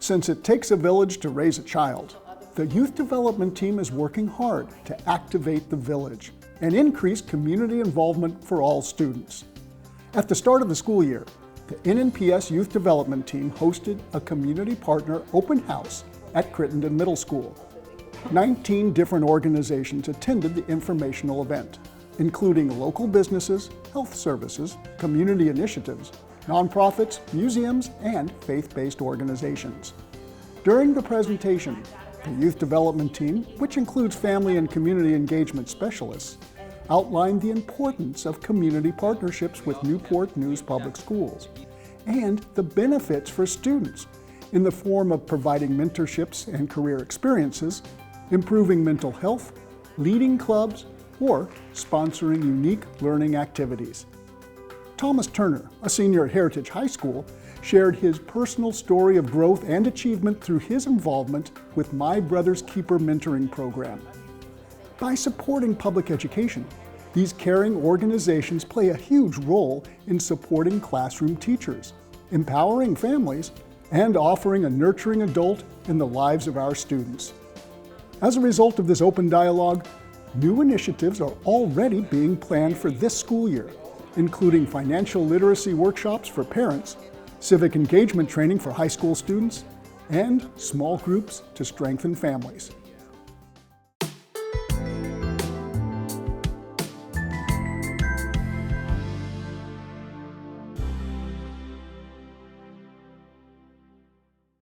Since it takes a village to raise a child, the Youth Development Team is working hard to activate the village and increase community involvement for all students. At the start of the school year, the NNPS Youth Development Team hosted a community partner open house at Crittenden Middle School. 19 different organizations attended the informational event, including local businesses, health services, community initiatives, nonprofits, museums, and faith-based organizations. During the presentation, the Youth Development Team, which includes family and community engagement specialists, outlined the importance of community partnerships with Newport News Public Schools and the benefits for students in the form of providing mentorships and career experiences, improving mental health, leading clubs, or sponsoring unique learning activities. Thomas Turner, a senior at Heritage High School, shared his personal story of growth and achievement through his involvement with My Brother's Keeper mentoring program. By supporting public education, these caring organizations play a huge role in supporting classroom teachers, empowering families, and offering a nurturing adult in the lives of our students. As a result of this open dialogue, new initiatives are already being planned for this school year, including financial literacy workshops for parents, civic engagement training for high school students, and small groups to strengthen families.